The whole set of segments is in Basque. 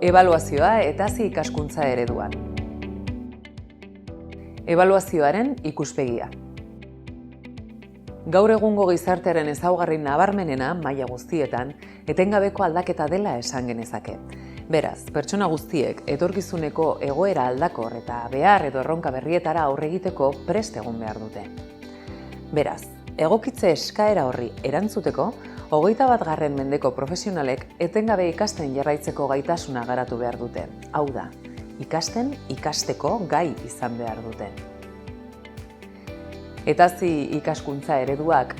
Ebaluazioa eta ikaskuntza ereduan. Ebaluazioaren ikuspegia. Gaur egungo gizartearen ezaugarri nabarmenena maila guztietan etengabeko aldaketa dela esan genezake. Beraz, pertsona guztiek etorkizuneko egoera aldakor eta behar edo erronka berrietara aurre egiteko prest egon behar dute. Beraz, egokitze eskaera horri erantzuteko, 21. mendeko profesionalek etengabe ikasten jarraitzeko gaitasuna garatu behar dute. Hau da, ikasten ikasteko gai izan behar dute. Etazi ikaskuntza ereduak,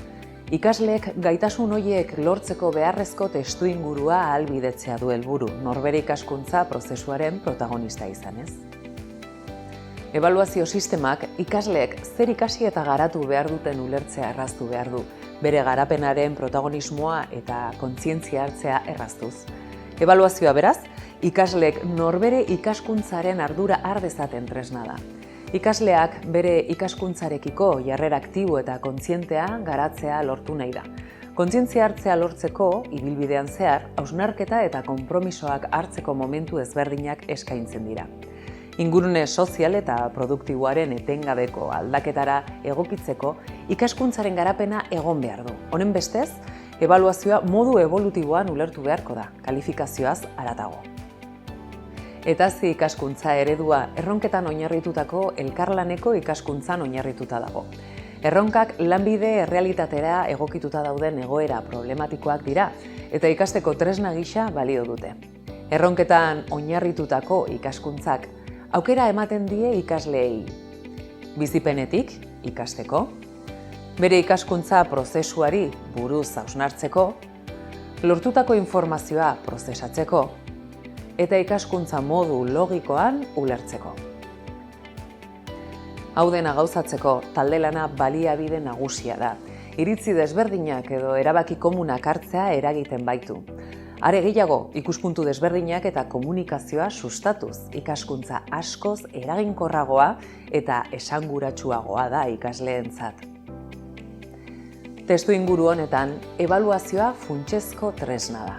ikasleek gaitasun horiek lortzeko beharrezko testuingurua ahalbidetzea du helburu, norbere ikaskuntza prozesuaren protagonista izanez. Ebaluazio sistemak ikasleek zer ikasi eta garatu behar duten ulertzea erraztu behar du, bere garapenaren protagonismoa eta kontzientzia hartzea erraztuz. Ebaluazioa beraz, ikasleek norbere ikaskuntzaren ardura har dezaten tresna da. Ikasleak bere ikaskuntzarekiko jarrera aktibo eta kontzientea garatzea lortu nahi da. Kontzientzia hartzea lortzeko, ibilbidean zehar, hausnarketa eta konpromisoak hartzeko momentu ezberdinak eskaintzen dira. Ingurune sozial eta produktiboaren etengabeko aldaketara egokitzeko ikaskuntzaren garapena egon behar du. Honen bestez, ebaluazioa modu evolutiboan ulertu beharko da, kalifikazioaz haratago. Etazi ikaskuntza eredua erronketan oinarritutako elkarlaneko ikaskuntzan oinarrituta dago. Erronkak lanbide errealitatera egokituta dauden egoera problematikoak dira eta ikasteko tresna gisa balio dute. Erronketan oinarritutako ikaskuntzak aukera ematen die ikasleei. Bizipenetik ikasteko, bere ikaskuntza prozesuari buruz hausnartzeko, lortutako informazioa prozesatzeko, eta ikaskuntza modu logikoan ulertzeko. Hau dena gauzatzeko talde lana baliabide nagusia da. Iritzi desberdinak edo erabaki komunak hartzea eragiten baitu. Are gehiago, ikuspuntu desberdinak eta komunikazioa sustatuz, ikaskuntza askoz eraginkorragoa eta esanguratsuagoa da ikasleentzat. Testuinguru honetan, ebaluazioa funtsezko tresna da.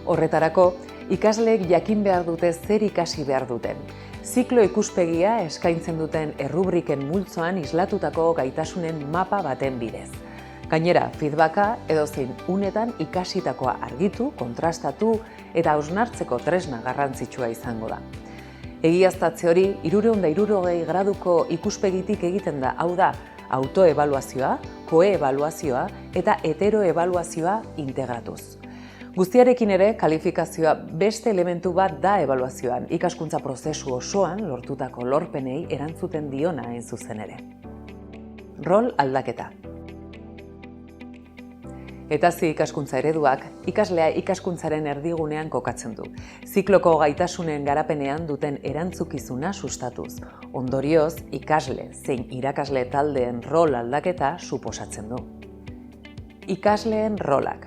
Horretarako, ikasleek jakin behar dute zer ikasi behar duten. Ziklo ikuspegia eskaintzen duten errubriken multzoan islatutako gaitasunen mapa baten bidez. Gainera, feedbacka edozein unetan ikasitakoa argitu, kontrastatu eta hausnartzeko tresna garrantzitsua izango da. Egiaztatze hori 360 graduko ikuspegitik egiten da, hau da, autoebaluazioa, koebaluazioa eta heteroebaluazioa integratuz. Guztiarekin ere, kalifikazioa beste elementu bat da ebaluazioan, ikaskuntza prozesu osoan lortutako lorpenei erantzuten diona hain zuzen ere. Rol aldaketa. Etazi ikaskuntza ereduak ikaslea ikaskuntzaren erdigunean kokatzen du. Zikloko gaitasunen garapenean duten erantzukizuna sustatuz. Ondorioz, ikasle zein irakasle taldeen rol aldaketa suposatzen du. Ikasleen rolak.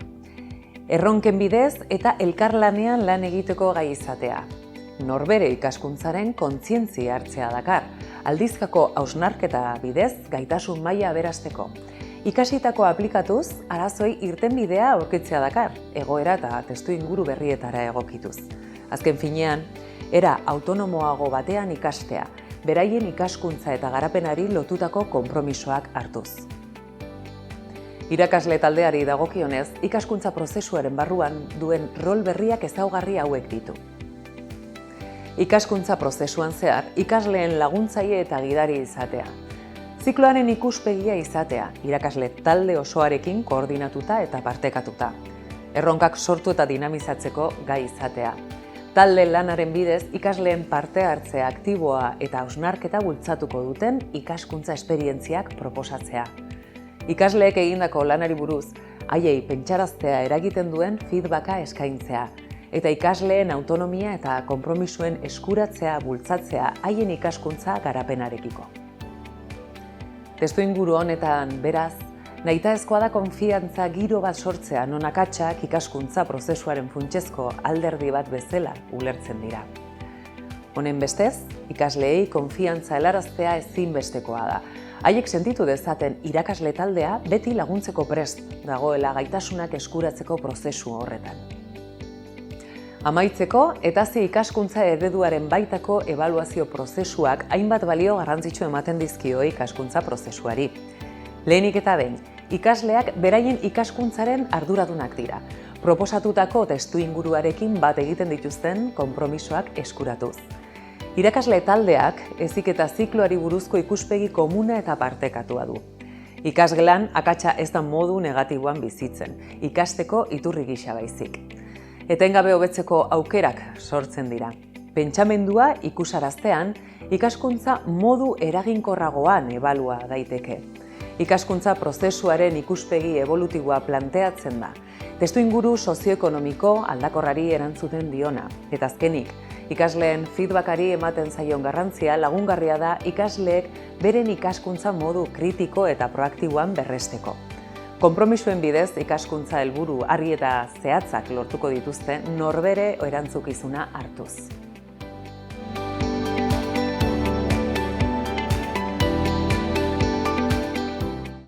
Erronken bidez eta elkarlanean lan egiteko gai izatea. Norbere ikaskuntzaren kontzientzia hartzea dakar, aldizkako hausnarketa bidez gaitasun maila aberasteko. Ikasitako aplikatuz, arazoi irtenbidea aurkitzea dakar, egoera eta testuinguru berrietara egokituz. Azken finean, era autonomoago batean ikastea, beraien ikaskuntza eta garapenari lotutako konpromisoak hartuz. Irakasle taldeari dagokionez, ikaskuntza prozesuaren barruan duen rol berriak ezaugarri hauek ditu. Ikaskuntza prozesuan zehar, ikasleen laguntzaile eta gidari izatea. Zikloaren ikuspegia izatea, irakasle talde osoarekin koordinatuta eta partekatuta. Erronkak sortu eta dinamizatzeko gai izatea. Talde lanaren bidez, ikasleen parte hartze aktiboa eta hausnarketa bultzatuko duten ikaskuntza esperientziak proposatzea. Ikasleek egindako lanari buruz, haiei pentsaraztea eragiten duen feedbacka eskaintzea, eta ikasleen autonomia eta konpromisuen eskuratzea bultzatzea haien ikaskuntza garapenarekiko. Testuinguru honetan, beraz, nahitaezkoa da konfiantza giro bat sortzea non akatsak ikaskuntza prozesuaren funtsezko alderdi bat bezala ulertzen dira. Honen bestez, ikasleei konfiantza helaraztea ezinbestekoa da. Haiek sentitu dezaten irakasle taldea beti laguntzeko prest dagoela gaitasunak eskuratzeko prozesu horretan. Amaitzeko, eta ze ikaskuntza ereduaren baitako ebaluazio prozesuak hainbat balio garrantzitsu ematen dizkio ikaskuntza prozesuari. Lehenik eta behin, ikasleak beraien ikaskuntzaren arduradunak dira, proposatutako testuinguruarekin bat egiten dituzten konpromisoak eskuratuz. Irakasle taldeak heziketa zikloari buruzko ikuspegi komuna eta partekatua du. Ikasgelan akatsa ez da modu negatiboan bizitzen, ikasteko iturri gisa baizik. Etengabe hobetzeko aukerak sortzen dira. Pentsamendua ikusaraztean, ikaskuntza modu eraginkorragoan ebalua daiteke. Ikaskuntza prozesuaren ikuspegi evolutiboa planteatzen da. Testuinguru sozioekonomiko aldakorrari erantzuten diona. Eta azkenik, ikasleen feedbackari ematen zaion garrantzia lagungarria da ikasleek beren ikaskuntza modu kritiko eta proaktiboan berresteko. Konpromisoen bidez ikaskuntza helburu argi eta zehatzak lortuko dituzte norbere erantzukizuna hartuz.